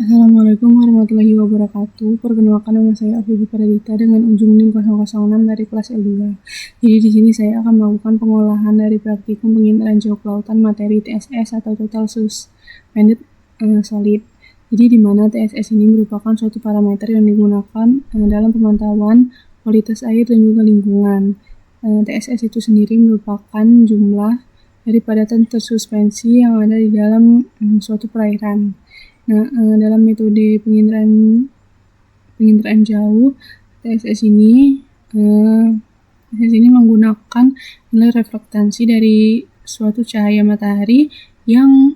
Assalamualaikum warahmatullahi wabarakatuh. Perkenalkan, nama saya Afifi Pradita dengan ujung NIM 006 dari kelas L2. Jadi di sini saya akan melakukan pengolahan dari praktikum penginderaan jauh kelautan materi TSS atau Total Suspended Solid. Jadi di mana TSS ini merupakan suatu parameter yang digunakan dalam pemantauan kualitas air dan juga lingkungan. TSS itu sendiri merupakan jumlah dari padatan tersuspensi yang ada di dalam suatu perairan. Nah, dalam metode penginderaan jauh, TSS ini menggunakan nilai reflektansi dari suatu cahaya matahari yang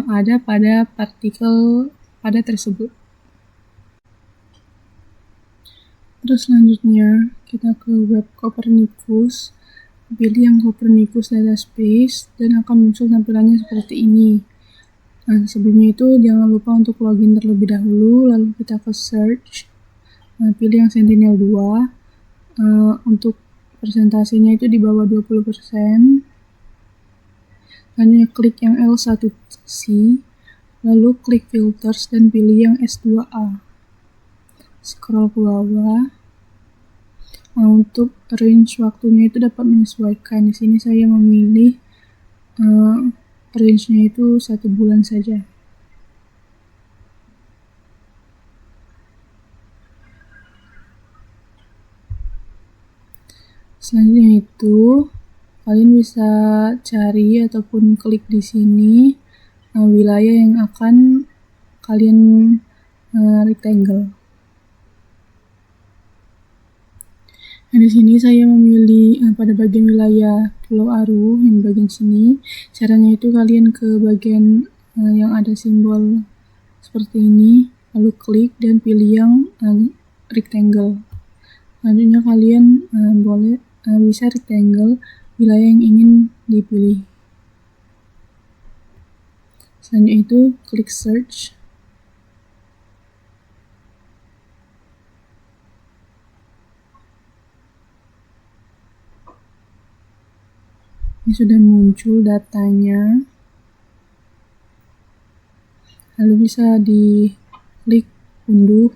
ada pada partikel padat tersebut. Terus selanjutnya kita ke web Copernicus, pilih yang Copernicus Data Space dan akan muncul tampilannya seperti ini. Nah, sebelumnya itu jangan lupa untuk login terlebih dahulu, lalu kita ke search, pilih yang Sentinel-2, untuk persentasenya itu di bawah 20%, hanya klik yang L1C, lalu klik filters dan pilih yang S2A. Scroll ke bawah. Nah, untuk range waktunya itu dapat menyesuaikan. Di sini saya memilih range-nya itu 1 bulan saja. Selanjutnya itu kalian bisa cari ataupun klik di sini wilayah yang akan kalian rectangle. Nah, di sini saya memilih pada bagian wilayah Pulau Aru yang bagian sini. Caranya itu kalian ke bagian yang ada simbol seperti ini, lalu klik dan pilih yang rectangle. Selanjutnya kalian bisa rectangle wilayah yang ingin dipilih. Selanjutnya itu klik search. Ini sudah muncul datanya, lalu bisa diklik unduh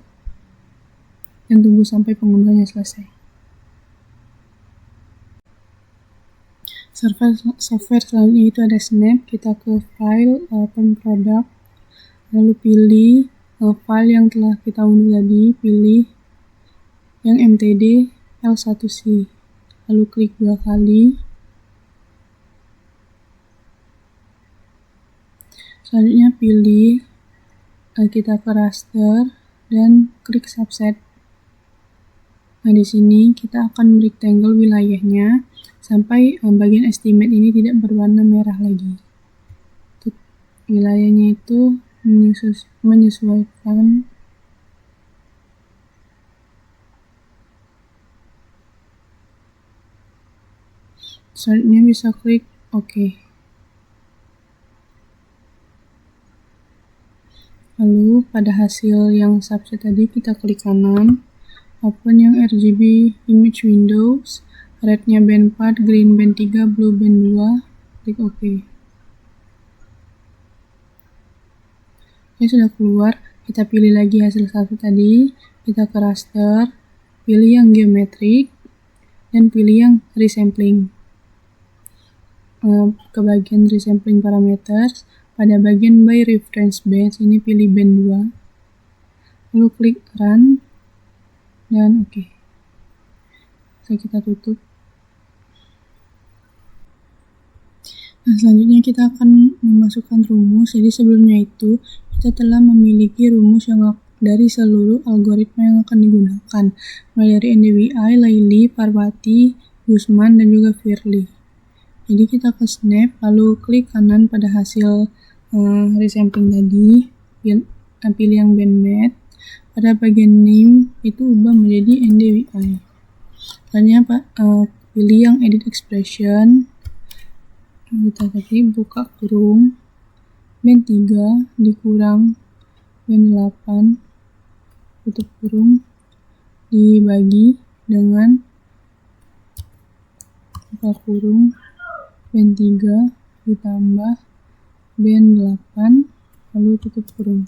dan tunggu sampai pengunduhannya selesai. Software selanjutnya itu ada Snap. Kita ke file, open product, lalu pilih file yang telah kita unduh tadi, pilih yang mtd L1C, lalu klik 2 kali. Selanjutnya pilih kita ke raster dan klik subset. Nah, di sini kita akan rectangle wilayahnya sampai bagian estimate ini tidak berwarna merah lagi. Untuk wilayahnya itu menyesuaikan. Selanjutnya bisa klik OK. Lalu pada hasil yang subset tadi kita klik kanan, open yang RGB image windows, rednya band 4, green band 3, blue band 2, klik OK. Ini sudah keluar, kita pilih lagi hasil subset tadi, kita ke raster, pilih yang geometrik, dan pilih yang resampling. Ke bagian resampling parameters, pada bagian by reference band, ini pilih band 2, lalu klik run, dan OK. Kita tutup. Nah, selanjutnya kita akan memasukkan rumus. Jadi sebelumnya itu kita telah memiliki rumus yang dari seluruh algoritma yang akan digunakan, mulai dari NDVI, Laili, Parvati, Guzman, dan juga Firly. Jadi kita ke Snap, lalu klik kanan pada hasil resampling tadi, pilih yang band math. Pada bagian name itu ubah menjadi NDVI. Selanjutnya pilih yang edit expression. Kita tadi buka kurung band 3 dikurang band 8, tutup kurung, dibagi dengan buka kurung band 3 ditambah band 8, lalu tutup kurung.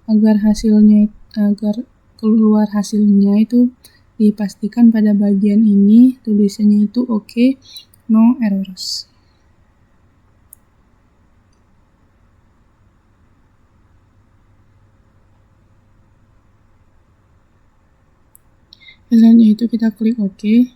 agar keluar hasilnya itu dipastikan pada bagian ini tulisannya itu oke, no errors. Selanjutnya itu kita klik OK.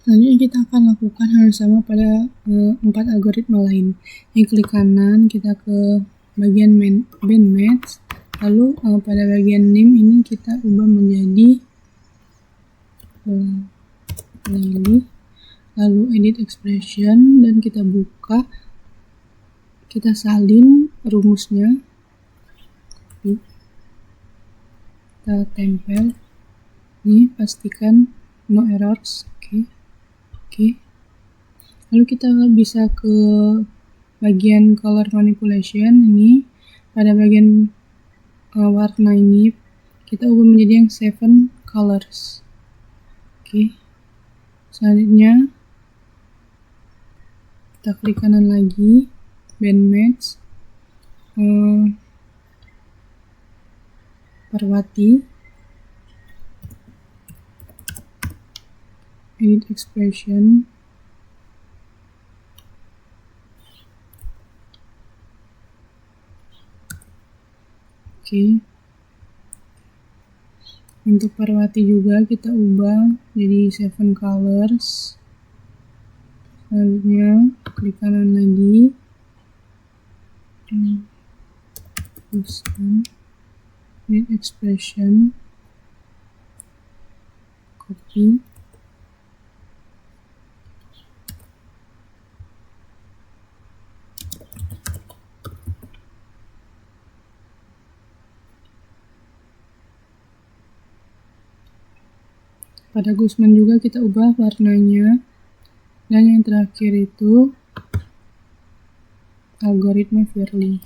Selanjutnya kita akan lakukan hal sama pada 4 algoritma lain. Yang klik kanan kita ke bagian band match, lalu pada bagian name ini kita ubah menjadi playlist, lalu edit expression, dan kita buka, kita salin rumusnya, kita tempel, ini pastikan no errors. Oke. Lalu kita bisa ke bagian color manipulation. Ini pada bagian warna ini kita ubah menjadi yang 7 colors. Oke. Selanjutnya kita klik kanan lagi, band match, Parwati, edit expression, oke. Untuk Parwati juga kita ubah jadi 7 colors. Selanjutnya klik kanan lagi, edit expression, copy, pada Gusman juga kita ubah warnanya, dan yang terakhir itu algoritma Firly.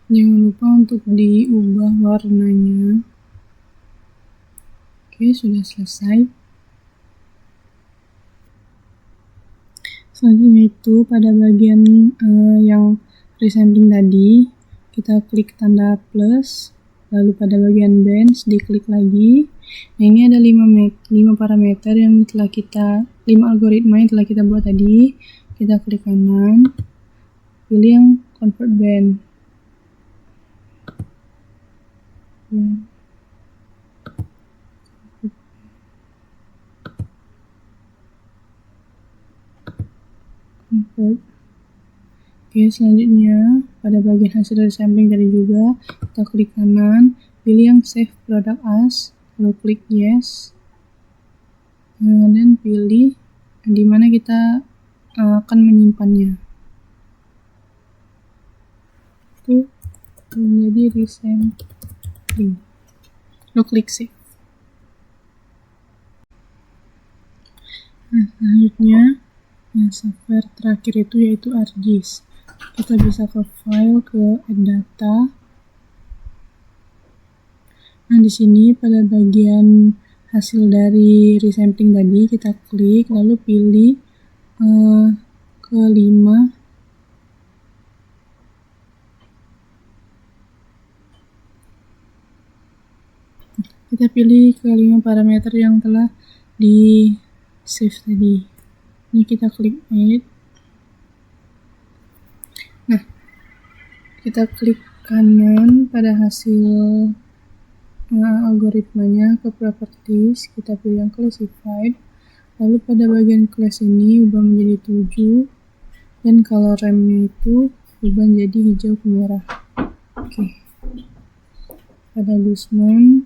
Jangan lupa untuk diubah warnanya. Oke, sudah selesai. Selanjutnya itu pada bagian yang resampling tadi, kita klik tanda plus, lalu pada bagian bands diklik lagi. Nah, ini ada 5 parameter yang telah 5 algoritma yang telah kita buat tadi. Kita klik kanan, pilih yang convert band. Oke, selanjutnya pada bagian hasil dari sampling tadi juga kita klik kanan, pilih yang save product as, lalu klik yes, dan pilih di mana kita akan menyimpannya. Itu menjadi resampling. Lalu klik save. Nah, selanjutnya software terakhir itu yaitu ArcGIS. Kita bisa ke file, ke add data. Nah, di sini pada bagian hasil dari resampling tadi kita klik, lalu pilih ke 5. Kita pilih ke 5 parameter yang telah di save tadi. Ini kita klik add. Nah, kita klik kanan pada hasil algoritmanya ke properties, kita pilih yang classified, lalu pada bagian class ini ubah menjadi 7, dan color remnya itu ubah menjadi hijau ke merah. Oke. Pada Gusman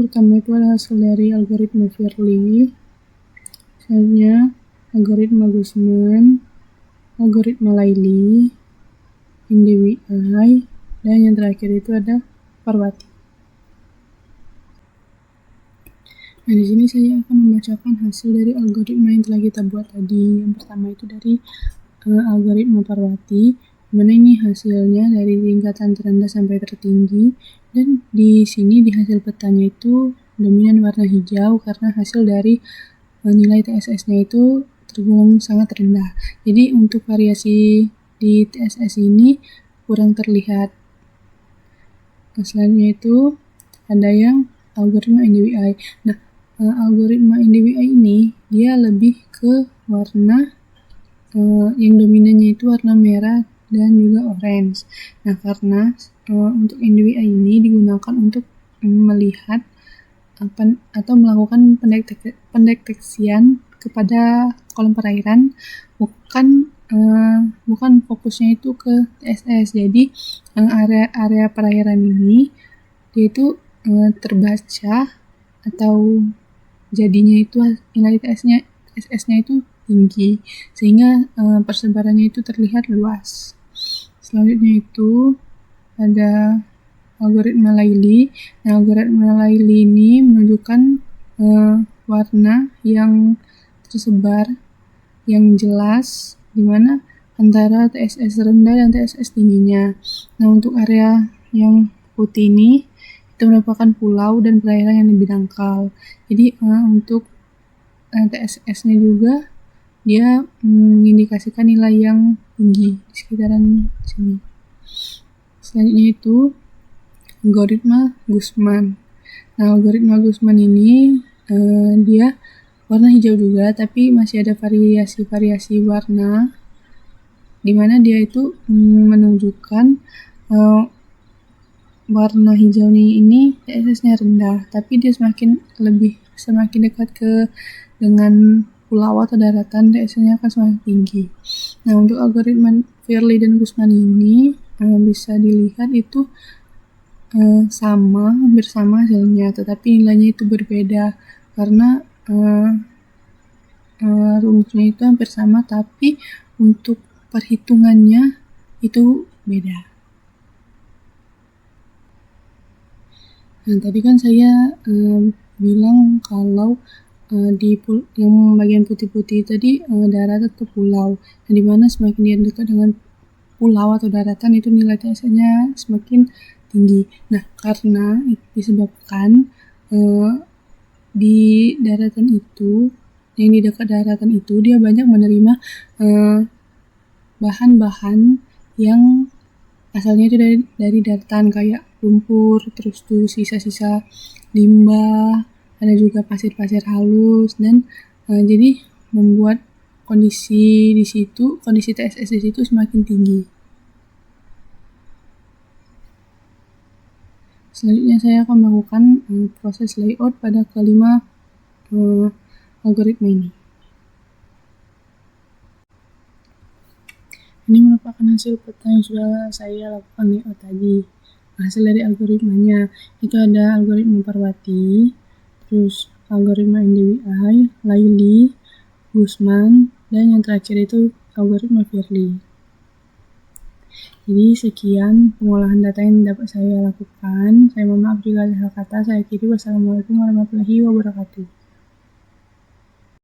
pertama itu adalah hasil dari algoritma Verli, selanjutnya algoritma Guzman, algoritma Laili, NDVI, dan yang terakhir itu ada Parvati. Nah, di sini saya akan membacakan hasil dari algoritma yang telah kita buat tadi. Yang pertama itu dari algoritma Parvati, dimana ini hasilnya dari tingkatan terendah sampai tertinggi, dan di sini di hasil petanya itu dominan warna hijau karena hasil dari nilai TSS-nya itu tergolong sangat rendah. Jadi untuk variasi di TSS ini kurang terlihat. Nah, selanjutnya itu ada yang algoritma NDVI. Nah, algoritma NDVI ini dia lebih ke warna yang dominannya itu warna merah dan juga orange. Nah, karena untuk NDVI ini digunakan untuk melihat atau melakukan pendeteksian kepada kolom perairan, bukan fokusnya itu ke TSS. Jadi area perairan ini dia itu terbaca atau jadinya itu nilai TSS-nya itu tinggi, sehingga persebarannya itu terlihat luas. Selanjutnya itu ada algoritma Laili. Nah, algoritma Laili ini menunjukkan warna yang tersebar yang jelas di mana antara TSS rendah dan TSS tingginya. Nah, untuk area yang putih ini itu merupakan pulau dan perairan yang lebih dangkal. Jadi untuk TSS-nya juga dia mengindikasikan nilai yang tinggi di sekitaran sini. Selanjutnya itu algoritma Guzman. Nah, algoritma Guzman ini dia warna hijau juga, tapi masih ada variasi-variasi warna di mana dia itu menunjukkan warna hijau ini TSS-nya rendah, tapi dia semakin dekat dengan pulau atau daratan, TSS-nya akan semakin tinggi. Nah, untuk algoritma Verli dan Guzman ini bisa dilihat itu hampir sama hasilnya, tetapi nilainya itu berbeda karena rumusnya itu hampir sama, tapi untuk perhitungannya itu beda. Nah, tadi kan saya bilang kalau di yang bagian putih-putih tadi darat atau pulau, nah, dimana semakin dia dekat dengan pulau atau daratan itu nilai TSS-nya semakin tinggi. Nah, karena itu disebabkan di daratan itu, yang di dekat daratan itu dia banyak menerima bahan-bahan yang asalnya itu dari daratan, kayak lumpur, terus tuh sisa-sisa limbah, ada juga pasir-pasir halus, dan jadi membuat kondisi TSS di situ semakin tinggi. Selanjutnya saya akan melakukan proses layout pada kelima algoritma ini. Ini merupakan hasil peta yang sudah saya lakukan layout tadi. Hasil dari algoritmanya itu ada algoritma Parvati, terus algoritma NDVI, Laili, Guzman, dan yang terakhir itu algoritma Verli. Jadi sekian pengolahan data yang dapat saya lakukan. Saya mohon maaf jika ada salah kata. Saya akhiri. Wassalamualaikum warahmatullahi wabarakatuh.